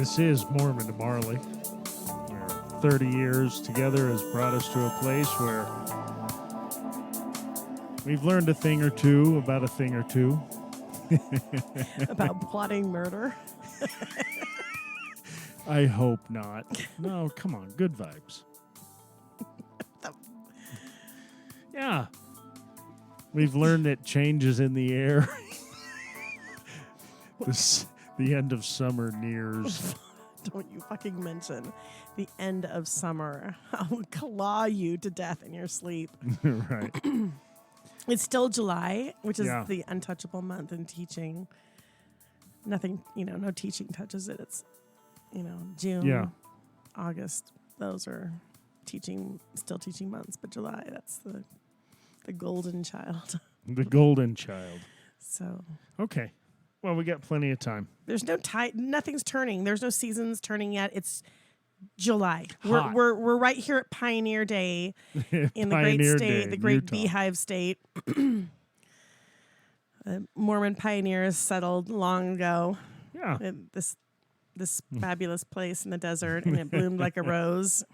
This is Mormon to Marley, where 30 years together has brought us to a place where we've learned a thing or two about a thing or two. About plotting murder? I hope not. No, come on. Good vibes. Yeah. We've learned that change is in the air. The end of summer nears. Don't you fucking mention the end of summer. I'll claw you to death in your sleep. Right. It's still July, which is Yeah. the untouchable month in teaching. Nothing, no teaching touches it. It's, June, Yeah. August. Those are still teaching months. But July, that's the golden child. The golden child. So. Okay. Well, we got plenty of time. There's no tide. Nothing's turning. There's no seasons turning yet. It's July. Hot. We're right here at Pioneer Day in the great Pioneer state, Day, the great Utah. beehive state. Mormon pioneers settled long ago. Yeah. In this fabulous place in the desert, and it bloomed like a rose.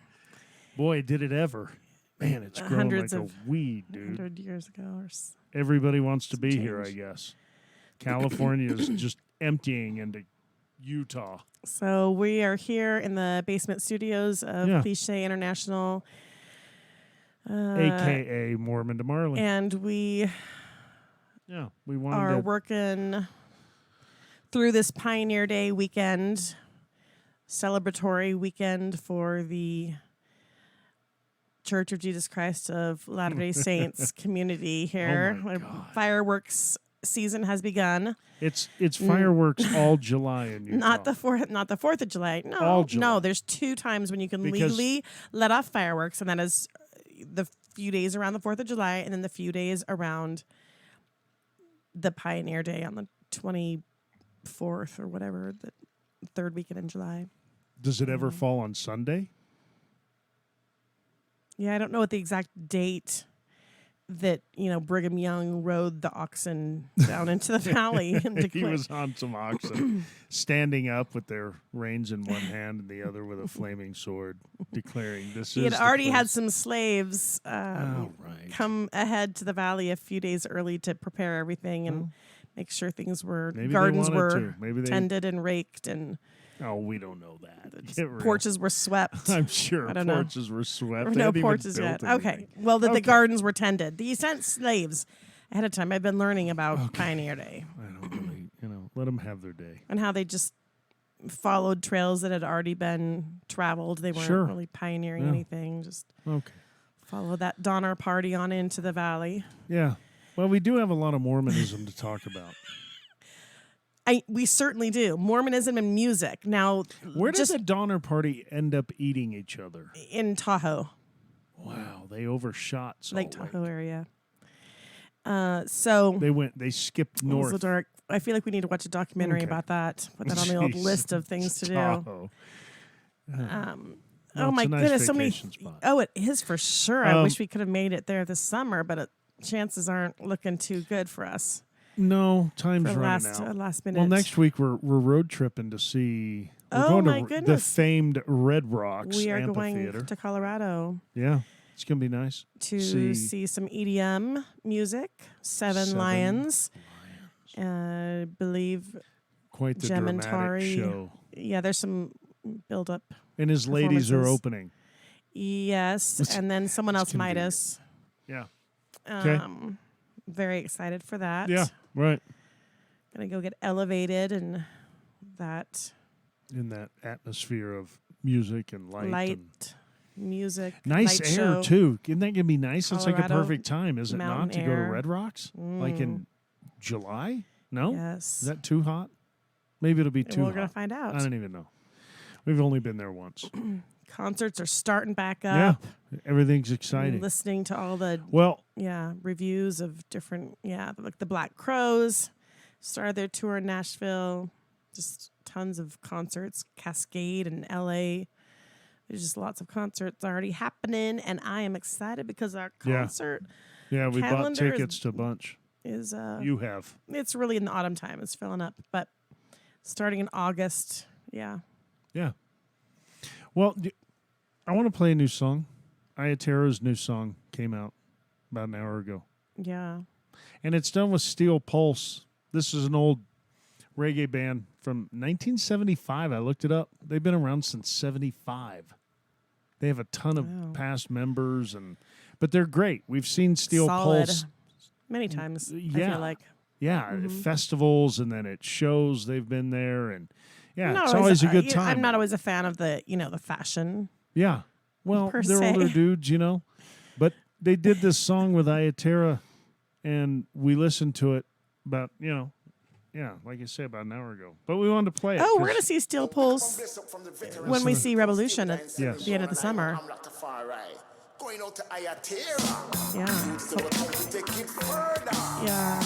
Boy, did it ever. Man, it's grown Hundreds like a of weed, dude. 100 years ago. Everybody wants to be change. here, I guess. California is just emptying into Utah. So we are here in the basement studios of Cliche International. A.K.A. Mormon to Marley. And we wanted are to... working through this Pioneer Day weekend, celebratory weekend for the Church of Jesus Christ of Latter-day Saints community here. Oh my God. Fireworks season has begun. It's fireworks all July in Utah. Not the 4th of July. No, All July. no. There's 2 times when you can legally let off fireworks, and that is the few days around the 4th of July, and then the few days around the Pioneer Day on the 24th or whatever, the 3rd weekend in July. Does it ever fall on Sunday? Yeah, I don't know what the exact date that, Brigham Young rode the oxen down into the valley. And He was on some oxen, standing up with their reins in one hand and the other with a flaming sword, declaring this he is had already the had place. some slaves Right. come ahead to the valley a few days early to prepare everything and make sure things were, Maybe they gardens wanted were to. Maybe they... tended and raked, and Oh, we don't know that. Get real. porches were swept. I'm sure I don't know. porches were swept. Or They no hadn't even porches built yet. Okay. anything. Well, the gardens were tended. They sent slaves ahead of time. I've been learning about Pioneer Day. I don't really, let them have their day. And how they just followed trails that had already been traveled. They weren't really pioneering anything. Just follow that Donner Party on into the valley. Yeah. Well, we do have a lot of Mormonism to talk about. We certainly do. Mormonism and music. Now, Where does the Donner Party end up eating each other? In Tahoe. Wow, they overshot Salt Lake Tahoe area. So they skipped north. I feel like we need to watch a documentary about that. Put that on the old list of things to Tahoe. do. Well, my it's a nice goodness, so many. vacation spot. Oh, it is for sure. I wish we could have made it there this summer, but chances aren't looking too good for us. No, time's For running last out. last minute. Well, next week we're road tripping to see. We're Oh, going my to the goodness. famed Red Rocks We are Amphitheater. going to Colorado Yeah, it's gonna be nice to see some EDM music. Seven Lions. I believe Quite the Gem and dramatic Tari. show. Yeah, there's some build up. And his ladies are performances. opening. Yes, and then someone else, convenient. Midas. Yeah. Okay. Very excited for that. Yeah. Right. Gonna go get elevated and that In that atmosphere of music and light. light music. Nice light air, show. too. Isn't that going to be nice? It's like a Colorado perfect time, is it not, mountain to go to air. Red Rocks? Like in July? No? Yes. Is that too hot? Maybe it'll be too We're hot. gonna find out. I don't even know. We've only been there once. Concerts are starting back Yeah. up. Everything's exciting. Listening to all the Well, reviews of different like the Black Crows started their tour in Nashville. Just tons of concerts, Cascade in LA. There's just lots of concerts already happening, and I am excited because our concert we bought calendar tickets to a bunch. is You have. it's really in the autumn time. It's filling up, but starting in August, Yeah. Well, I want to play a new song. Terra's new song came out about an hour ago. Yeah. And it's done with Steel Pulse. This is an old reggae band from 1975. I looked it up. They've been around since 75. They have a ton of past members, but they're great. We've seen Steel Solid. Pulse Many times, Yeah. I feel like. Yeah, festivals and then at shows they've been there, and Not it's always a good time. I'm not always a fan of the fashion. Yeah, well, per they're se. older dudes, but they did this song with Terra, and we listened to it about like I say, about an hour ago. But we wanted to play it. Oh, we're gonna see Steel Pulse when we see Revolution at the end of the summer. Going out to Terra. Yeah. Take it further. Yeah.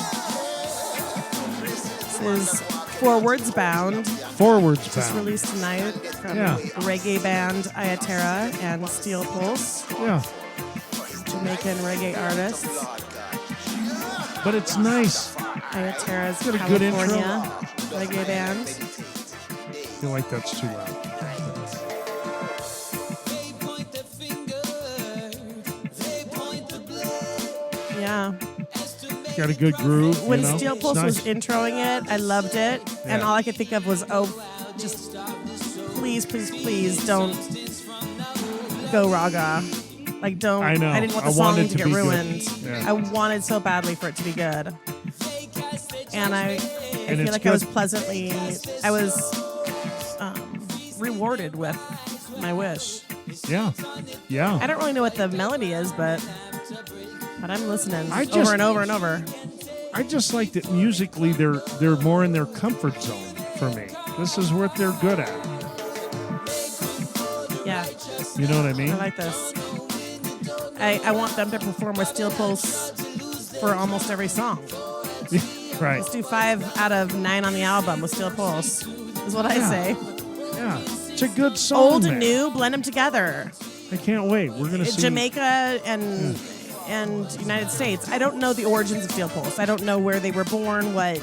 This is Forwards Bound. Forwards Just Bound. released tonight from Yeah. the reggae band Terra and Steel Pulse, Yeah, Jamaican reggae artists. but it's nice. Terra's Got a good intro. California reggae band. I feel like that's too loud. Yeah. Got a good groove. When you know? Steel It's Pulse was nice. introing it, I loved it. And Yeah. all I could think of was, just please, please, please don't go raga. Like, don't. I know. I didn't want I the song wanted to to get be good. ruined. Yeah. I wanted so badly for it to be good. And I And feel it's like I was rewarded with my wish. Yeah, yeah. I don't really know what the melody is, but I'm listening I over just- and over and over. I just like that musically they're more in their comfort zone for me. This is what they're good at. Yeah, You know what I mean? I like this. I want them to perform with Steel Pulse for almost every song. Right. Let's do 5 out of 9 on the album with Steel Pulse, is what I Yeah. say. Yeah. It's a good song. Old and man. new, blend them together. I can't wait. We're gonna see Jamaica and United States. I don't know the origins of Steel Pulse. I don't know where they were born, what,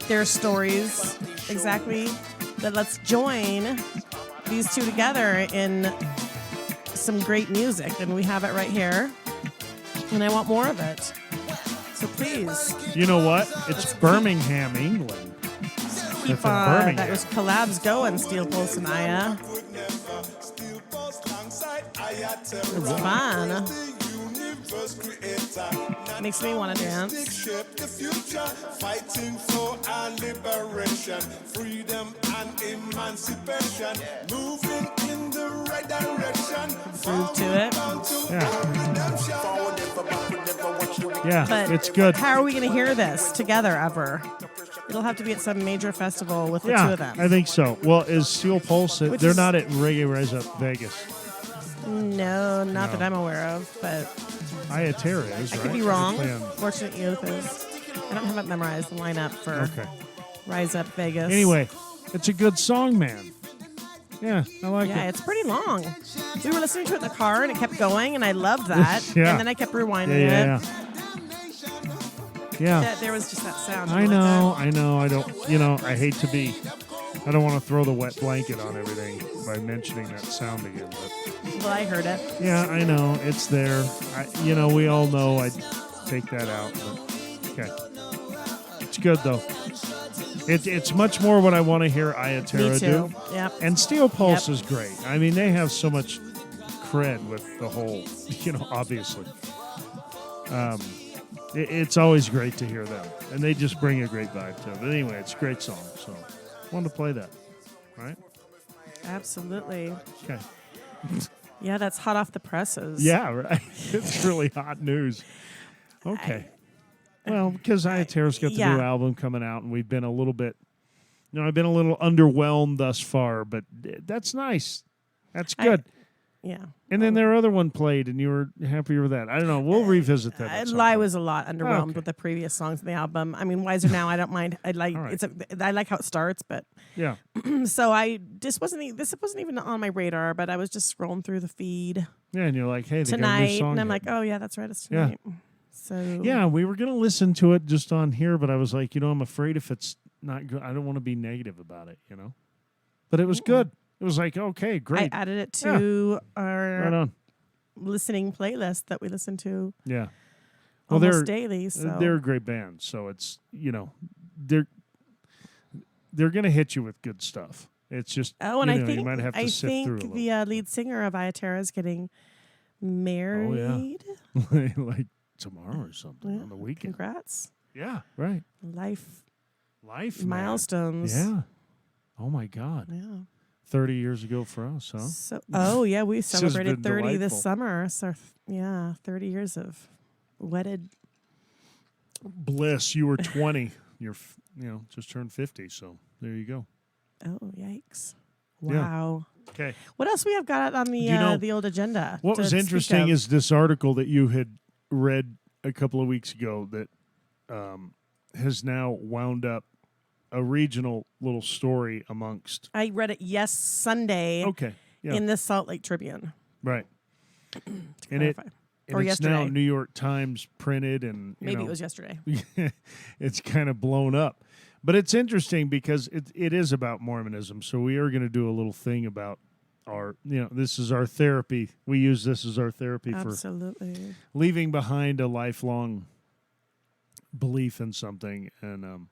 their stories exactly. But let's join these two together in some great music, and we have it right here. And I want more of it. So please You know what? It's Birmingham, England. keep from Birmingham. those collabs going, Steel Pulse and Aya. It's fun. Makes me want to dance. Shape the future, fighting for our liberation, freedom and emancipation, moving in the right direction. Groove to it. Yeah. Yeah, But it's good. how are we going to hear this together ever? It'll have to be at some major festival with the two Yeah, of them. I think so. Well, is Steel Pulse? Which They're is- not at Reggae Rise Up Vegas. No, not that I'm aware of, but Terra is, I right? could be They're wrong. playing- Fortunate Youth is. I don't have it memorized, the lineup for Okay. Rise Up Vegas. Anyway, it's a good song, man. Yeah, I like Yeah, it. it's pretty long. We were listening to it in the car, and it kept going, and I loved that. Yeah. And then I kept rewinding Yeah. it. Yeah. There was just that sound. I know. I don't, I hate to be, I don't want to throw the wet blanket on everything by mentioning that sound again. But Well, I heard it. yeah, I know. It's there. We all know I'd take that out. But, okay. It's good, though. It's much more what I want to hear Terra Me do. too. Yep. And Steel Pulse Yep. is great. I mean, they have so much cred with the whole, obviously. It's always great to hear them. And they just bring a great vibe to it. But anyway, it's a great song. So I wanted to play that. Right? Absolutely. Okay. Yeah, that's hot off the presses. Yeah, right. It's really hot news. Okay. Well, because Terra's got the yeah. new album coming out, and we've been a little bit, I've been a little underwhelmed thus far, but that's nice. That's good. Yeah. And then their other one played, and you were happier with that. I don't know. We'll revisit that. at some I point. was a lot underwhelmed Okay. with the previous songs in the album. I mean, Wiser Now, I don't mind. I like All right. I like how it starts, but Yeah. so this wasn't even on my radar, but I was just scrolling through the feed Yeah, and you're like, hey, they got a new tonight, song. and I'm like, hitting. oh yeah, that's right, it's Yeah. tonight. So Yeah, we were going to listen to it just on here, but I was like, I'm afraid if it's not good, I don't want to be negative about it, but it was good. It was like, okay, I great. added it to Right our on. listening playlist that we listen to Yeah. almost daily. So they're a great band. So it's, they're going to hit you with good stuff. It's just, oh, and you I know, think you might have to sift through a think little. the lead singer of Terra is getting married. Like tomorrow or something Yeah, on the weekend. Congrats. Yeah, right. Life Man. milestones. Yeah. Oh my God. Yeah. 30 years ago for us, huh? So, yeah, we has celebrated been 30 this delightful. summer. So, 30 years of wedded. Bliss, you were 20. You're, just turned 50. So there you go. Oh, yikes. Yeah. Wow. Okay. What else we have got on the the old agenda? What to was speak interesting of? is this article that you had read a couple of weeks ago that has now wound up a regional little story amongst. I read it Sunday Okay. Yeah. in the Salt Lake Tribune. Right. To And it clarify. and Or it's now yesterday. New York Times printed, and Maybe it was yesterday. it's kind of blown up. But it's interesting because it is about Mormonism. So we are going to do a little thing about our, this is our therapy. We use this as our therapy Absolutely. for leaving behind a lifelong belief in something. And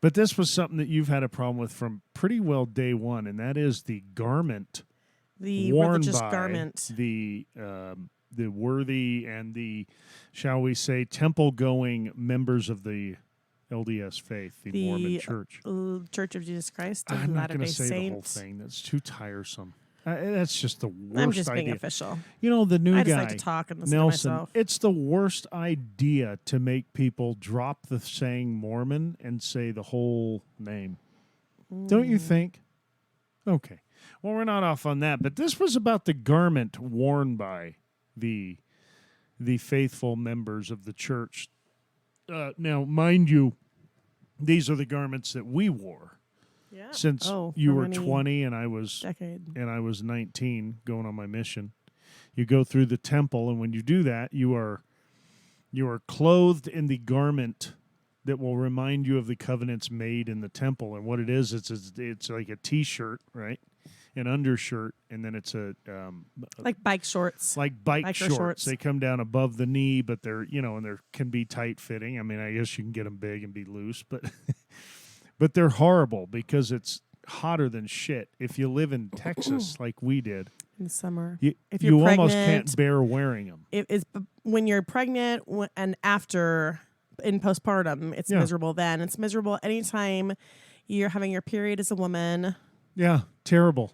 but this was something that you've had a problem with from pretty well day one, and that is the garment The worn religious by garment. the worthy and the, shall we say, temple-going members of the LDS faith, the Mormon Church. Church of Jesus Christ of I'm not going Latter-day to say the whole Saints. thing. That's too tiresome. That's just the worst I'm just being idea. official. The new I guy, just like to talk and listen Nelson, to myself. it's the worst idea to make people drop the saying Mormon and say the whole name. Don't you think? Okay. Well, we're not off on that, but this was about the garment worn by the faithful members of the church. Now, mind you, these are the garments that we wore Yeah. since Oh, you for were many 20 and I was decade. 19 going on my mission. You go through the temple, and when you do that, you are clothed in the garment that will remind you of the covenants made in the temple. And what it is, it's like a T-shirt, right? An undershirt, and then it's a Like bike shorts. like bike biker shorts. They come down above the knee, but they're and they can be tight fitting. I mean, I guess you can get them big and be loose, but but they're horrible because it's hotter than shit. If you live in Texas like we did, in summer. you If you're almost pregnant, can't bear wearing them. It's when you're pregnant and after in postpartum, it's Yeah. miserable then. It's miserable anytime you're having your period as a woman. Yeah, terrible.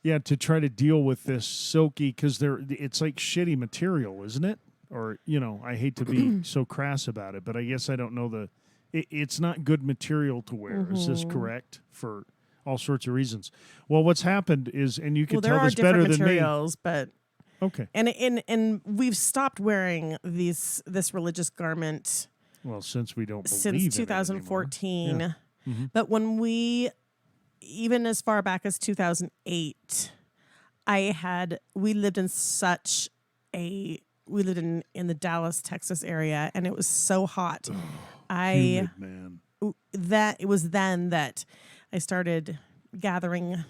Yeah, to try to deal with this silky, because it's like shitty material, isn't it? Or I hate to be so crass about it, but I guess I don't know it's not good material to wear. Mm-hmm. Is this correct? For all sorts of reasons. Well, what's happened is, and you can Well, there tell are this better different than me. materials, but Okay. and we've stopped wearing this religious garment Well, since we don't believe since in it 2014. anymore. Yeah. Mm-hmm. But when even as far back as 2008, we lived in in the Dallas, Texas area, and it was so hot. Humid, man. It was then that I started gathering, A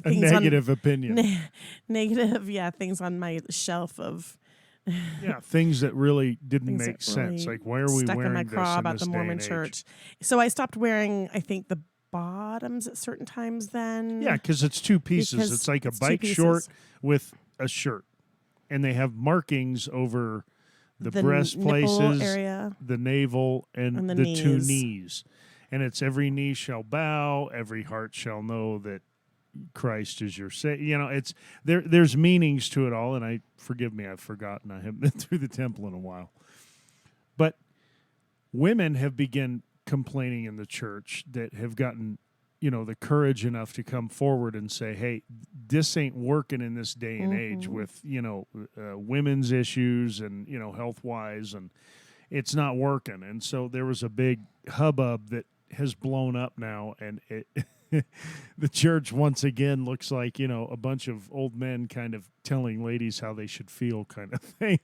things negative opinion. things on my shelf of Yeah, things that really didn't things make that sense. really Like, why are we stuck wearing in my this craw in about this the day Mormon and age? church. So I stopped wearing, I think, the bottoms at certain times then. Yeah, because it's two pieces. Because It's like a it's two bike pieces. short with a shirt, and they have markings over the breast nipple places, area. the navel, and the the two knees. knees. And it's every knee shall bow, every heart shall know that Christ is your Savior. It's there's meanings to it all, and forgive me, I've forgotten. I haven't been through the temple in a while. But women have begun complaining in the church that have gotten, the courage enough to come forward and say, hey, this ain't working in this day and age with, women's issues and, health-wise, and it's not working. And so there was a big hubbub that has blown up now, and the church once again looks like, a bunch of old men kind of telling ladies how they should feel kind of thing.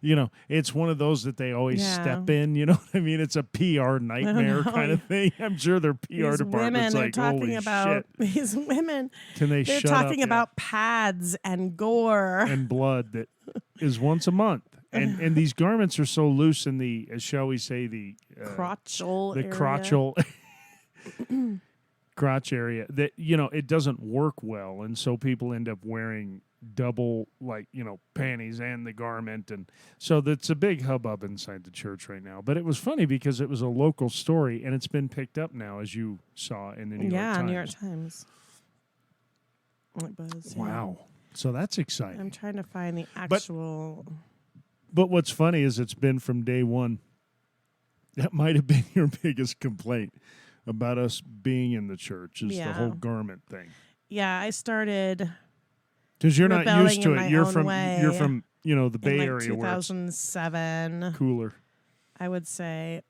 It's one of those that they always step in, you know what I mean? It's a PR nightmare kind of thing. I'm sure their PR department's like, holy shit. These women, Can they they're shut up? talking about pads and gore. And blood that is once a month. And these garments are so loose in the, shall we say, the crotchal area. Crotch area that, it doesn't work well. And so people end up wearing double, panties and the garment. And so that's a big hubbub inside the church right now. But it was funny because it was a local story and it's been picked up now, as you saw in the New York Times. New York Times. Like Buzz, wow. So that's exciting. I'm trying to find the actual... But what's funny is it's been from day one. That might have been your biggest complaint about us being in the church is the whole garment thing. Yeah, I started because you're not used to it. You're from the Bay in Area, 2007. Where it's cooler. I would say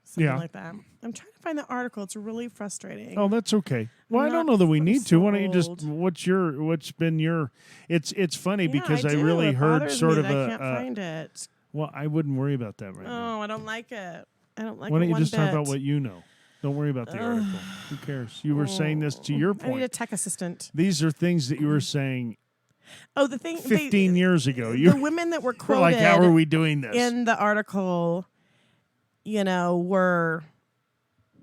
something like that. I'm trying to find the article. It's really frustrating. Oh, that's okay. Well, I don't know that we need to. Why don't you just what's been your? It's funny because I really heard sort of I can't find it. Well, I wouldn't worry about that right now. Oh, I don't like it. I don't like it. Why don't you just bit. talk about what you know? Don't worry about the article. Who cares? You were saying this to your point. I need a tech assistant. These are things that you were saying. Oh, the thing 15 years ago. The women that were quoted like, how are we doing this? In the article, were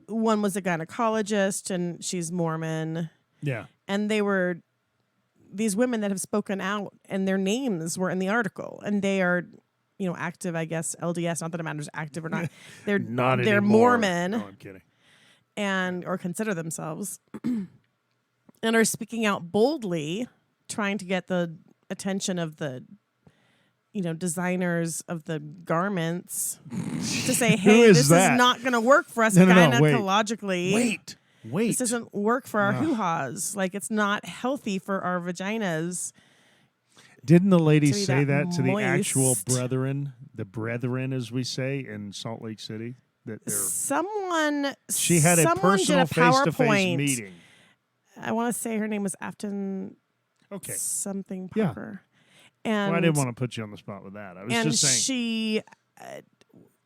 one was a gynecologist and she's Mormon. Yeah. And they were these women that have spoken out and their names were in the article and they are active, I guess, LDS, not that it matters active or not. They're not they're anymore. Mormon. No, I'm kidding. Or consider themselves and are speaking out boldly, trying to get the attention of the designers of the garments to say, hey, this is not going to work for us gynecologically. Wait. This doesn't work for our hoo-has. Like, it's not healthy for our vaginas. Didn't the lady say that to the actual brethren, the brethren, as we say, in Salt Lake City? That she had a personal face-to-face meeting. I want to say her name was Afton something Parker. And I didn't want to put you on the spot with that. I was just saying. She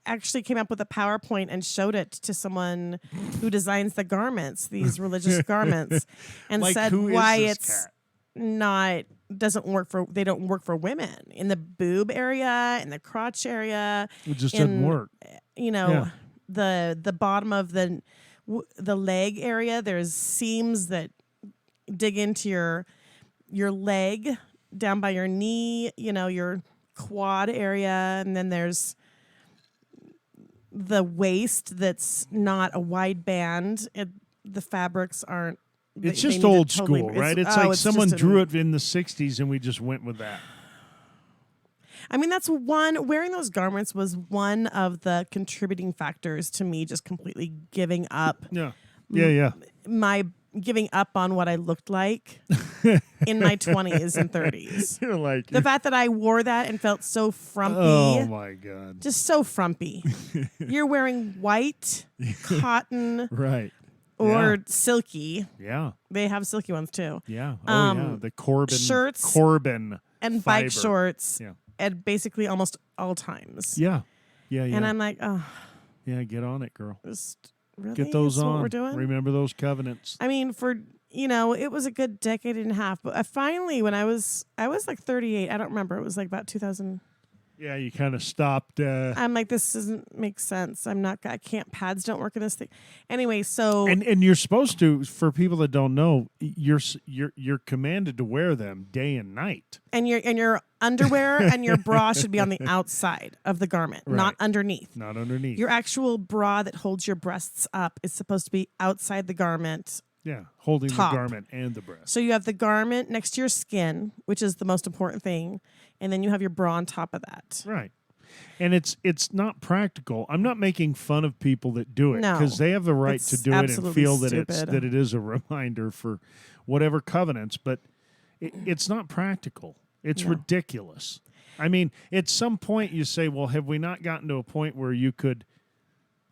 actually came up with a PowerPoint and showed it to someone who designs the garments, these religious garments, and said why it's not doesn't work for they don't work for women in the boob area, in the crotch area. It just doesn't work. The bottom of the leg area, there's seams that dig into your leg down by your knee, your quad area, and then there's the waist that's not a wide band. The fabrics aren't. It's just old school, right? It's like someone drew it in the 60s and we just went with that. I mean, that's one. Wearing those garments was one of the contributing factors to me just completely giving up. Yeah. My giving up on what I looked like in my 20s and 30s. You're like the fact that I wore that and felt so frumpy. Oh my God. Just so frumpy. You're wearing white cotton. Right. Or silky. Yeah. They have silky ones too. Yeah. Oh yeah. The Corbin shirts. Corbin and fiber. bike shorts. Yeah. At basically almost all times. Yeah. And I'm like, oh. Yeah, get on it, girl. Just really? Get those on. What we're doing? Remember those covenants. I mean, it was a good decade and a half. But I finally, when I was like 38, I don't remember. It was like about 2000. Yeah, you kind of stopped. I'm like, this doesn't make sense. Pads don't work in this thing. Anyway, so. And you're supposed to, for people that don't know, you're commanded to wear them day and night. And your underwear and your bra should be on the outside of the garment, not underneath. Not underneath. Your actual bra that holds your breasts up is supposed to be outside the garment. Yeah, holding top. The garment and the breast. So you have the garment next to your skin, which is the most important thing, and then you have your bra on top of that. Right. And it's not practical. I'm not making fun of people that do it because they have the right to do it and feel that it is a reminder for whatever covenants, but it's not practical. It's ridiculous. I mean, at some point you say, well, have we not gotten to a point where you could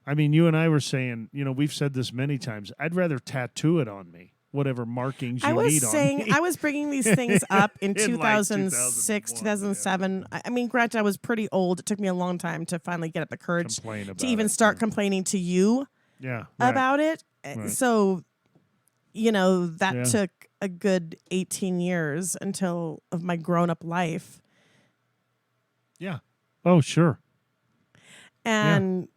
I mean, you and I were saying, we've said this many times. I'd rather tattoo it on me, whatever markings you need on me. I was bringing these things up in In, like, 2006, 2001, 2007. I mean, granted, I was pretty old. It took me a long time to finally get up the courage Complain about to even it, start yeah. complaining to you Yeah, right. about it. Right. So, that Yeah. took a good 18 years of my grown-up life. Yeah. Oh, sure. And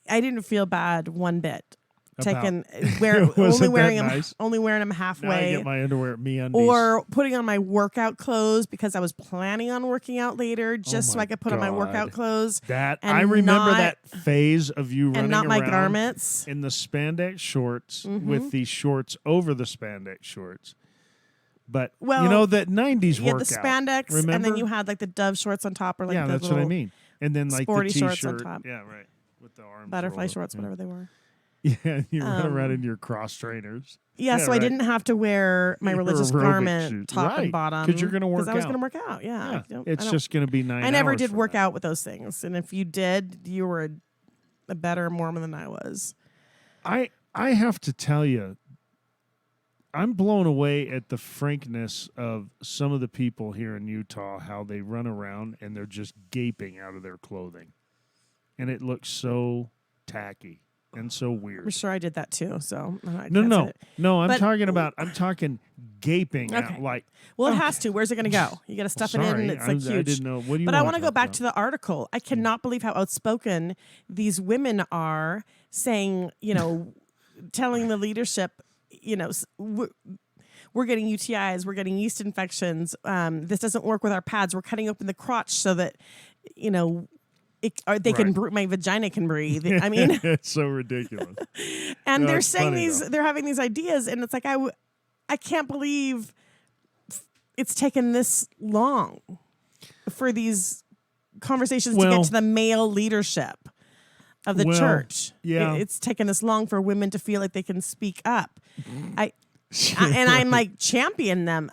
I didn't feel bad one bit. About- Only Wasn't wearing that them, nice? only wearing them Now I halfway, get my underwear, undies. or putting on my workout clothes because I was planning on working out later, just so my I could put on my workout God. clothes. That and I remember not- that phase of you running and not my around garments. in the spandex shorts Mm-hmm. with the shorts over the spandex shorts. But Well, that 90s You had workout. the spandex, and then remember? you had like the Dove shorts on top, or like yeah, the that's what I little mean. And then like sporty the shorts t-shirt. on top. Yeah, right. With the arms butterfly rolled up. shorts, Yeah. whatever they were. Yeah, you run around in your cross trainers. Yeah, so right. I didn't have to wear my Your religious aerobic garment shoes. top Right, and bottom 'cause you're gonna work because I was out. going to work out. Yeah, Yeah, I it's don't- just going to be 9 I never hours did from work that. out with those things, and if you did, you were a better Mormon than I was. I have to tell you, I'm blown away at the frankness of some of the people here in Utah, how they run around and they're just gaping out of their clothing. And it looks so tacky and so I'm weird. sure I did that too. So I No, can't no, say it. no. I'm But- talking gaping Okay. out like. Well, it has to. Where's it going to go? You got to stuff it in. Sorry, And it's like huge. I didn't know. What do you? But I want want to go back to the article. I cannot believe how outspoken these women are, saying, telling the leadership, we're getting UTIs, we're getting yeast infections. This doesn't work with our pads. We're cutting open the crotch so that, my vagina can breathe. I mean, it's so ridiculous. and No, they're it's saying funny, these, though. they're having these ideas, and it's like I can't believe it's taken this long for these conversations to Well- get to the male leadership of the Well, church. yeah. It's taken this long for women to feel like they can speak up. I'm like champion them.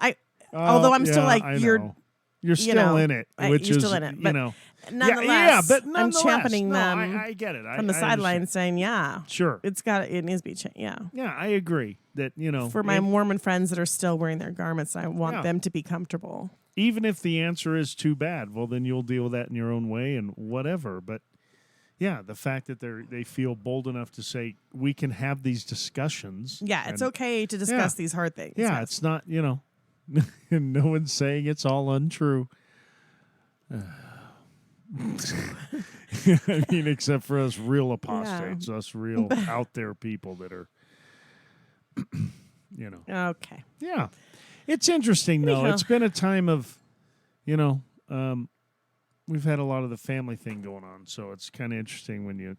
Although I'm still like I you're know. You're still in it, which you're is still in it, but nonetheless, nonetheless, but I'm nonetheless, championing no, them I get it. from the I sidelines, understand. saying, Sure. it needs to be changed. Yeah. Yeah, I agree that For my and Mormon friends that are still wearing their garments, I want Yeah. them to be comfortable. even if the answer is too bad, well, then you'll deal with that in your own way and whatever. But yeah, the fact that they feel bold enough to say we can have these discussions. Yeah, it's and- okay to discuss these hard things. Yeah, yes. it's not no one's saying it's all untrue. I mean, except for us real apostates, us real out there people that are, Okay. Yeah. It's interesting, though. Anyhow. It's been a time of, we've had a lot of the family thing going on. So it's kind of interesting when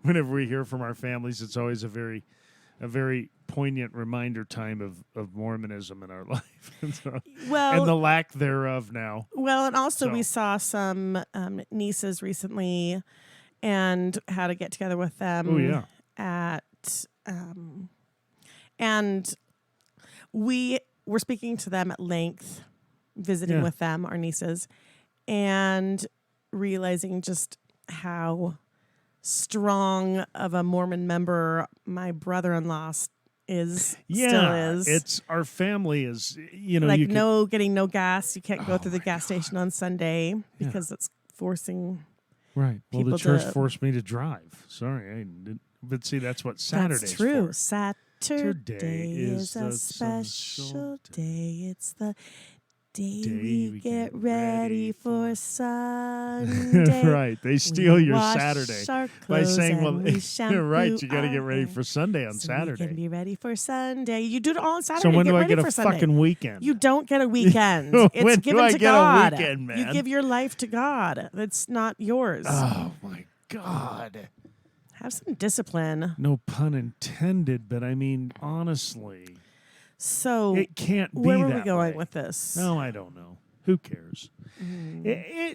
whenever we hear from our families, it's always a very poignant reminder time of Mormonism in our life. and the lack thereof now. Well, and also So- we saw some nieces recently and had to get together with them. Oh, yeah. And we were speaking to them at length, visiting Yeah. with them, our nieces, and realizing just how strong of a Mormon member my brother-in-law still is. It's our family is, like you could- getting no gas. You can't go through the my gas station on Sunday because it's forcing. Right. Well, the people church to- forced me to drive. Sorry, I didn't. But see, that's what Saturday's That's true. for. Saturday is a special day. It's the day we get ready for Sunday. Right. They steal We your wash Saturday our by clothes saying, and well, we you're right. shampoo You got to get our ready hair for Sunday on so Saturday. we can be ready for Sunday. You do it all on Saturday. So when get do I ready get for a Sunday. fucking weekend? You don't get a weekend. When It's do given I to get a God. weekend, You man? give your life to God. It's not yours. Oh, my God. Have some discipline. No pun intended, but I mean, honestly, So it can't be where were we that going way. with this? No, I don't know. Who cares?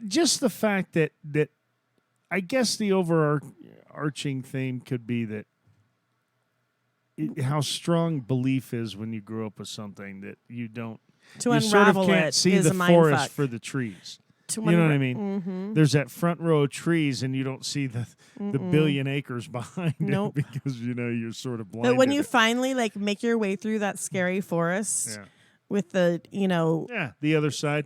Just the fact that I guess the overarching theme could be that how strong belief is when you grow up with something that you don't. To you sort of unravel can't it see is the a mind forest fuck. for the trees. You know what I mean? There's that front row of trees, and you don't see the billion acres behind Nope. it because you're sort of blinded. But when you finally like make your way through that scary forest with the the other side,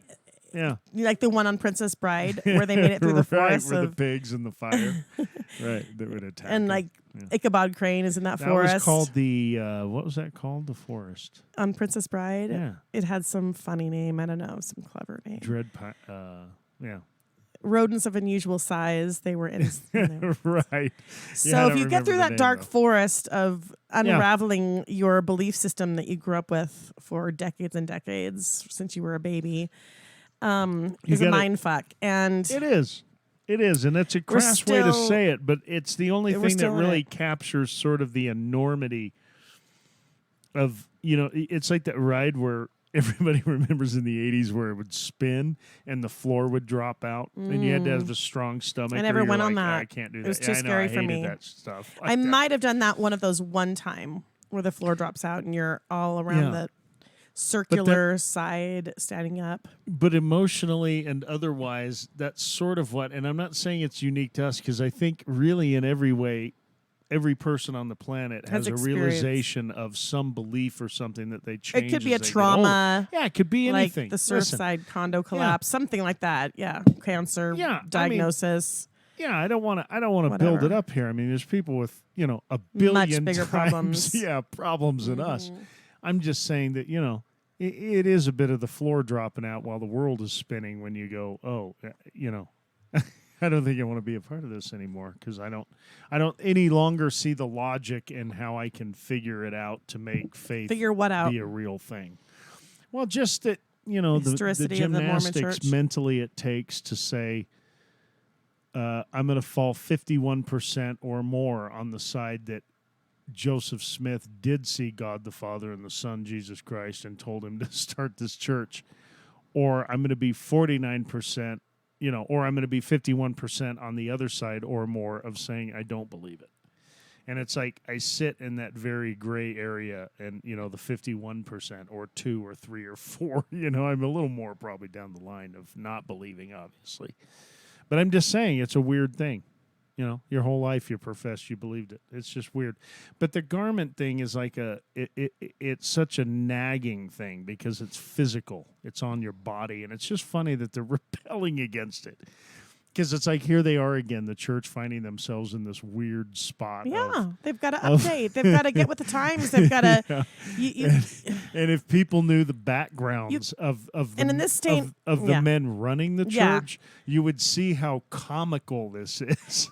like the one on Princess Bride where they made it through the forest where of the pigs and the fire, right, that would attack. and them. like Ichabod Crane is in that That forest. was called the what was that called? The forest. On Princess Bride. Yeah. It had some funny name. I don't know, some clever name. Rodents of unusual size. They were in there. Right. So if you get through that dark forest of unraveling your belief system that you grew up with for decades and decades since you were a baby, is a mind fuck. And it is. It is, and that's a crass way to say it, but it's the only thing that really captures sort of the enormity of, it's like that ride where everybody remembers in the 80s where it would spin and the floor would drop out and you had to have a strong stomach. I never went on like, that. I can't do that. It was too scary for me. That stuff. I might have done that one of those one time where the floor drops out and you're all around the circular side standing up. But emotionally and otherwise, that's sort of what, and I'm not saying it's unique to us because I think really in every way, every person on the planet has a realization of some belief or something that they change. It could be a trauma. Yeah, it could be anything. Like the Surfside condo collapse, something like that. Yeah, cancer diagnosis. I don't want to build it up here. I mean, there's people with, a billion much bigger times, problems. Problems than us. I'm just saying that, it is a bit of the floor dropping out while the world is spinning when you go, I don't think I want to be a part of this anymore because I don't any longer see the logic in how I can figure it out to make faith be a real thing. Well, just that, the gymnastics mentally it takes to say, I'm going to fall 51% or more on the side that Joseph Smith did see God the Father and the Son, Jesus Christ, and told him to start this church. Or I'm going to be 49%, or I'm going to be 51% on the other side or more of saying I don't believe it. And it's like I sit in that very gray area and, the 51% or 2 or 3 or 4, I'm a little more probably down the line of not believing, obviously. But I'm just saying it's a weird thing. Your whole life you professed you believed it. It's just weird. But the garment thing is like it's such a nagging thing because it's physical. It's on your body. And it's just funny that they're rebelling against it. Because it's like here they are again, the church finding themselves in this weird spot. Yeah, they've got to update. They've got to get with the times. They've got to. And if people knew the backgrounds of the men running the church, you would see how comical this is.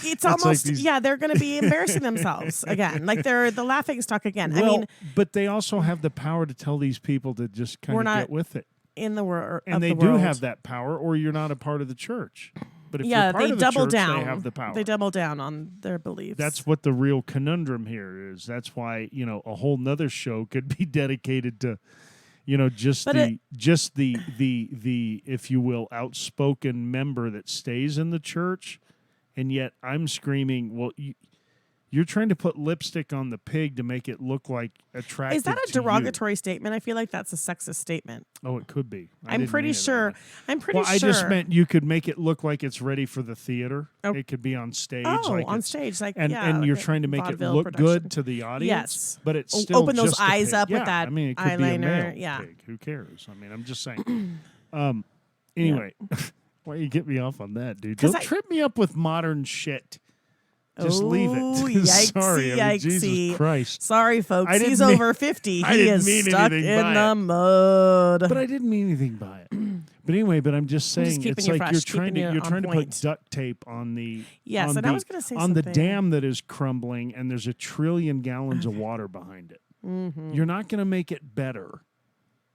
It's almost like they're going to be embarrassing themselves again. Like they're the laughing stock again. Well, but they also have the power to tell these people to just kind of get with it. In the world, and they do have that power, or you're not a part of the church. But if you're part of the church, they have the power. They double down on their beliefs. That's what the real conundrum here is. That's why a whole nother show could be dedicated to, just the if you will outspoken member that stays in the church, and yet I'm screaming, well, you're trying to put lipstick on the pig to make it look like attractive. Is that a derogatory statement? I feel like that's a sexist statement. Oh, it could be. I'm pretty sure. I just meant you could make it look like it's ready for the theater. Oh. It could be on stage. On stage. And you're trying to make it look good to the audience. Yes. But it's still open just those eyes up with that I mean, it could eyeliner. Be a male pig. Who cares? I mean, I'm just saying. Anyway, why you get me off on that, dude? Don't trip me up with modern shit. Just leave it. Yikesy, Sorry, Jesus Christ. Sorry, folks. He's over 50. He is stuck in the mud. But I didn't mean anything by it. But anyway, I'm just saying it's like you're trying to put duct tape on the dam that is crumbling, and there's 1 trillion gallons of water behind it. Mm-hmm. You're not going to make it better.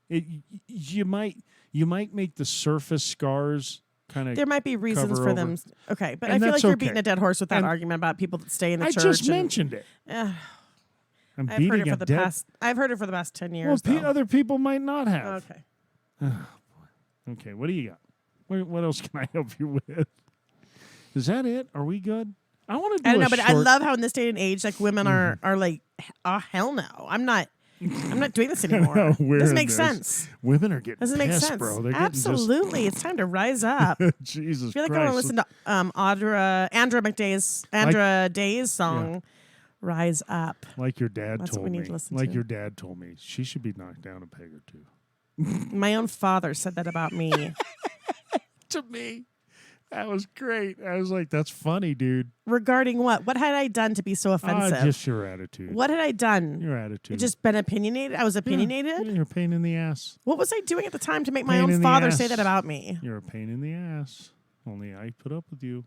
You might make the surface scars. There might be reasons for them. Okay, but I feel like you're beating a dead horse with that argument about people that stay in the church. I just mentioned it. I've heard it for the past 10 years. Well, other people might not have. Okay. Okay, what do you got? What else can I help you with? Is that it? Are we good? I want to do I don't know, but I love how in this day and age, like women are like, oh, hell no. I'm not. I'm not doing this anymore. No, we're Doesn't in make this. sense. Women are getting Doesn't make pissed, sense. bro. They're Absolutely. It's time to rise up. getting just Jesus I feel like Christ. I want to listen to Andra Day's song, Rise Up. Like your dad That's what told we me. need to listen Like to. your dad told me. She should be knocked down a peg or two. My own father said that about me. To me. That was great. I was like, that's funny, dude. Regarding what? What had I done to be so offensive? Just your attitude. What had I done? Your attitude. It just been opinionated? I was opinionated? You're a pain in the ass. What was I doing at the time to make my Pain in own the father ass. say that about me? You're a pain in the ass. Only I put up with you.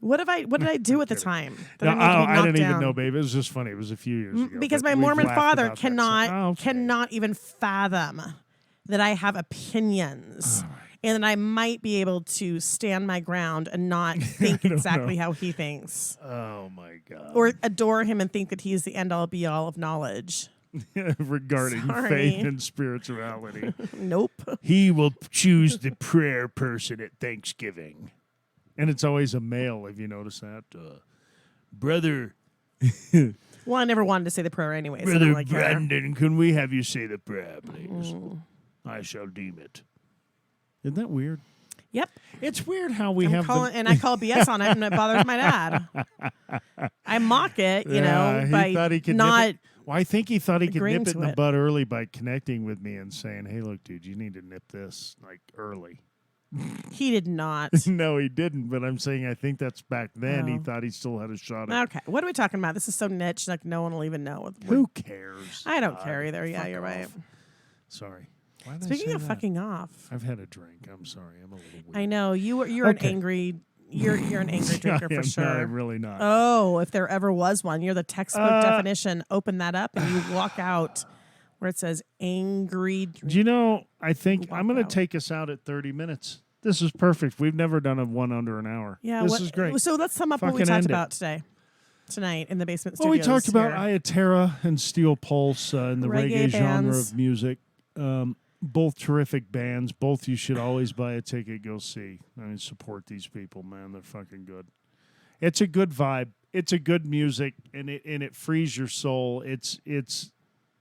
What did I do at the time? That No, I made you I knocked didn't even down? know, babe. It was just funny. It was a few years ago. Because but my we've Mormon laughed father about that some- cannot even fathom that I have opinions. And that I might be able to stand my ground and not think exactly how he thinks. Oh, my God. Or adore him and think that he's the end-all, be-all of knowledge. Regarding Sorry. faith and spirituality. Nope. He will choose the prayer person at Thanksgiving. And it's always a male, have you noticed that? Brother Well, I never wanted to say the prayer anyway. So I Brother don't like care. Brandon, can we have you say the prayer, please? I shall deem it. Isn't that weird? Yep. It's weird how we I'm have calling, and I call BS on it, and it bothers my dad. I mock it, you know, he by thought he could not. nip it. Well, I think he thought he could agreeing nip it to in the it. bud early by connecting with me and saying, "Hey, look, dude, you need to nip this like early." He did not. No, he didn't. But I'm saying I think that's back then. He Oh. thought he still had a shot at. Okay, what are we talking about? This is so niche, like no one will even know. Who cares? I don't God, care either. Yeah, fuck you're right. off. Sorry. Why did I Speaking say of that? fucking off, I've had a drink. I'm sorry. I'm a little weird. I know you're an Okay. angry. You're an angry drinker I for am sure. Not, I'm really not. Oh, if there ever was one, you're the textbook definition. Open that up and you walk out where it says angry. Do you know, I think Walk I'm going to out. take us out at 30 minutes. This is perfect. We've never done a one under an hour. Yeah, this is great. So let's sum up what we Fucking talked end it. about tonight in the basement Well, we studios. talked about here. Terra and Steel Pulse in the reggae genre bands. of music. Both terrific bands. Both you should always buy a ticket, go see. I mean, support these people, man. They're fucking good. It's a good vibe. It's a good music, and it frees your soul. It's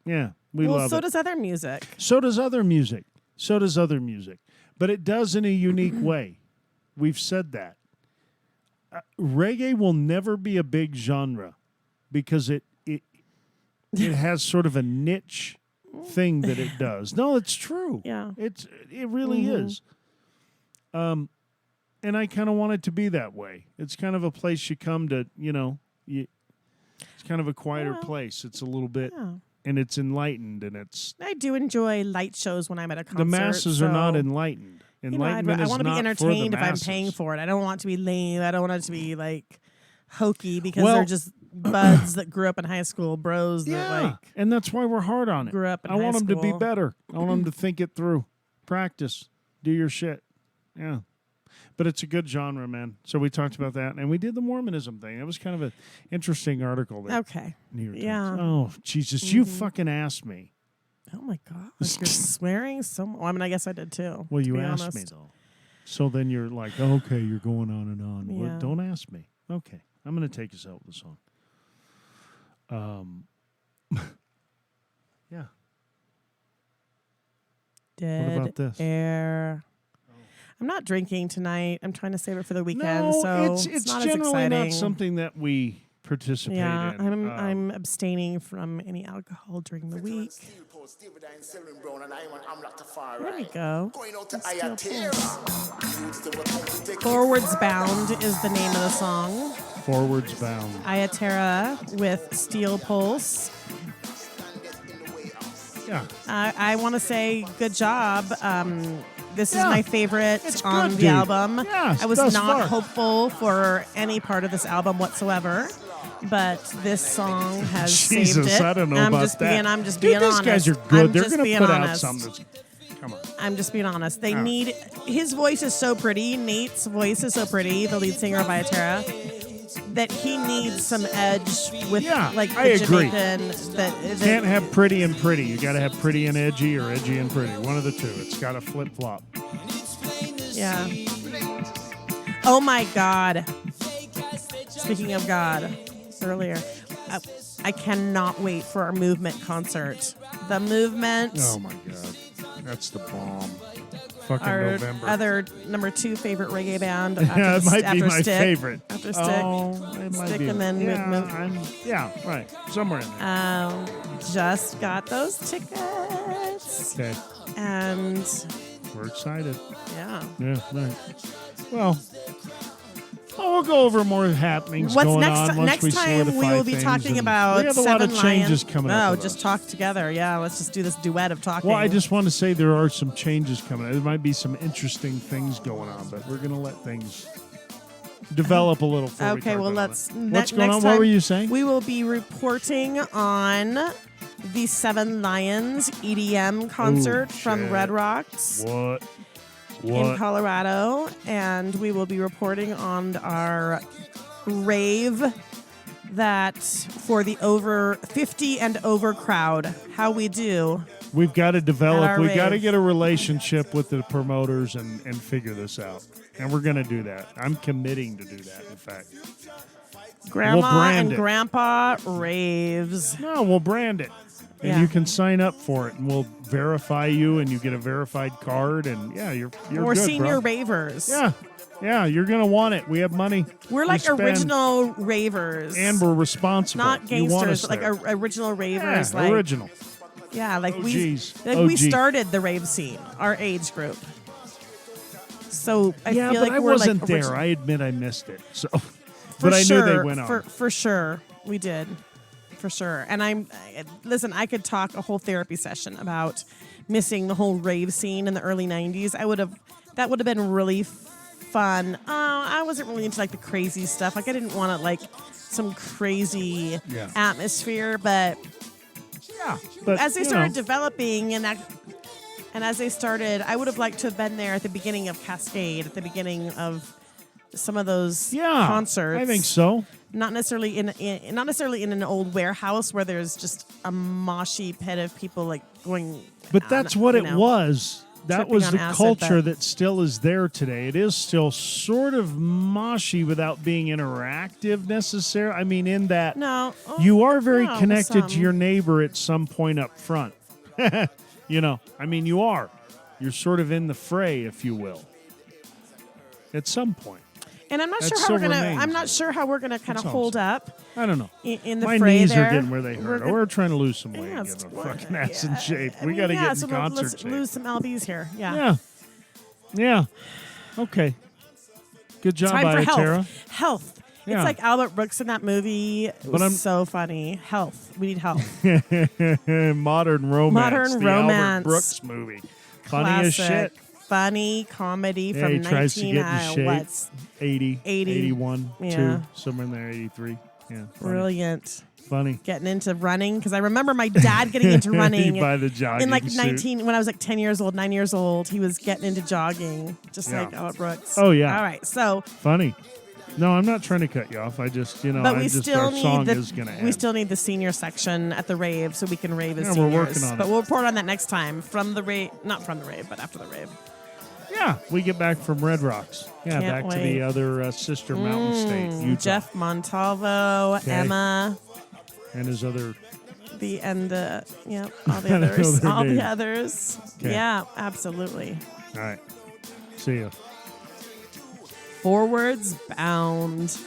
yeah, we love so it. does other music. So does other music. So does other music. But it does in a unique way. We've said that. Reggae will never be a big genre because it has sort of a niche thing that it does. No, it's true. Yeah. It really is. And I kind of want it to be that way. It's kind of a place you come to, it's kind of a quieter place. It's a little bit, Yeah. and it's enlightened, and it's I do enjoy light shows when I'm at a concert. the masses are not so, enlightened. you know, Enlightenment I is want to be not for the entertained if I'm masses. paying for it. I don't want it to be lame. I don't want it to be like hokey because Well- they're just buds that grew up in high school, bros that Yeah, like and that's why we're hard on it. grew up in I high want them to be school. better. I want them to think it through, practice, do your shit. Yeah, but it's a good genre, man. So we talked about that, and we did the Mormonism thing. It was kind of an interesting article. That Okay. New York Times. Yeah. Oh Jesus, you fucking asked me. Oh my god, you're swearing so much. Well, I mean, I guess I did too. Well, to you be asked honest. me though. So then you're like, okay, you're going on and on. Well, Yeah. don't ask me. Okay, I'm going to take us out with a song. Yeah. Dead about this? air. I'm not drinking tonight. I'm trying to save it for the weekend. No, so it's not as generally exciting. not something that we participate Yeah, in. I'm abstaining from any alcohol during the week. There we go. Steel Pulse. Forwards Bound is the name of the song. Forwards bound. Terra with Steel Pulse. Yeah. I want to say good job. This is Yeah, my favorite it's on good, the dude. album. Yes, I was thus not far. hopeful for any part of this album whatsoever, but this song has Jesus, saved it. I don't know I'm about just that. Being, I'm just Dude, being these honest. guys are good. I'm They're just going to being put out honest. something that's... Come on. I'm just being honest. They Oh. need his voice is so pretty. Nate's voice is so pretty. The lead singer of Terra, that he needs some edge with Yeah, like the I agree. Jamaican. That Can't have pretty and pretty. You got to have pretty and edgy or edgy and pretty. One of the two. It's got to flip flop. Yeah. Oh my God. Speaking of God, earlier, I cannot wait for our movement concert The Movement. Oh my God, that's the bomb. Fucking Our November. other number 2 favorite reggae band. Yeah, it might be after my Stick. favorite. After Stick. Oh, it might Stick be. and then Yeah, right. Somewhere in there. Just got those tickets. Okay, And we're excited. yeah. Yeah, right. Well, we'll go over more happenings What's going next? on once Next we time we solidify will be things, talking and about we have a lot Seven of changes Lions. coming up. No, with just us. talk together. Yeah, let's just do this duet of talking. Well, I just want to say there are some changes coming. There might be some interesting things going on, but we're going to let things develop a little. Before we Okay, talk well, about let's. it. What's going next on? time What were you saying? We will be reporting on the Seven Lions EDM concert from shit. Red Rocks What? in Colorado, and we will be reporting on our rave that for the over 50 and over crowd, how we do. We've got to At develop. our We've got to rave. get a relationship with the promoters and figure this out. And we're going to do that. I'm committing to do that, in fact. Grandma brand and it. Grandpa raves. No, we'll brand it. And Yeah. you can sign up for it, and we'll verify you, and you get a verified card, and yeah, you're We're good, senior bro. ravers. Yeah, you're gonna want it. We have money. We're to like spend, original ravers. and we're responsible. not You want gangsters, us but like there. original yeah, ravers. Like, original. yeah, like OGs. we OG. started the rave scene, our age group. So I Yeah, feel but like I we're wasn't like there. I admit I missed it. So, For but I sure, knew they went on. For sure, we did. For sure. And listen, I could talk a whole therapy session about missing the whole rave scene in the early 90s. That would have been really fun. I wasn't really into like the crazy stuff. Like I didn't want like some crazy Yeah. atmosphere, but yeah, but as they you started know, developing and as they started, I would have liked to have been there at the beginning of Cascade, at the beginning of some of those yeah, concerts. I think so. Not necessarily in an old warehouse where there's just a moshy pit of people like going. But that's what it was. That tripping was on the acid, culture but- that still is there today. It is still sort of moshy without being interactive necessarily. I mean, in that No, you are very no, connected some. to your neighbor at some point up front. You know, I mean, you are. You're sort of in the fray, if you will, at some point. And I'm not that sure how still we're gonna. remains, I'm not though. sure how we're gonna kind of That's all hold I'm up I don't know. in the My fray knees there. are getting where they hurt. gonna- We're trying to lose some weight Yeah, and it's- get our fucking ass in shape. I We mean, got to yeah, get so in concert let's shape. lose some lbs here. Yeah. Yeah. Okay. Good job, Time for health. Terra. Health. Yeah. It's like Albert Brooks in that movie. It was I'm- so funny. Health. We need health. Modern romance. Modern the romance. Albert Brooks movie. Funny as Classic. shit. Funny comedy Yeah, from he tries to 19 get in shape. what's 80, 81, Yeah. 2, somewhere in there, 83. Yeah. Funny. brilliant. Funny. Getting into running because I remember my dad getting into running By the jogging in like suit. 19 when I was like 10 years old, 9 years old. He was getting into jogging just Yeah. like Albert Brooks. Oh, yeah. All right, so Funny. No, I'm not trying to cut you off. I just, but we still our song need is going to we still need the senior section at the rave so we can rave as Yeah, seniors. we're working on but it. we'll report on that next time from the rave, not from the rave, but after the rave. Yeah, we get back from Red Rocks. Yeah, Can't back to wait. the other sister mountain state, Utah. Jeff Montalvo, Okay. Emma, And his other... all the others, I know their all the names. others. Okay. Yeah, absolutely. All right. See ya. Forwards bound.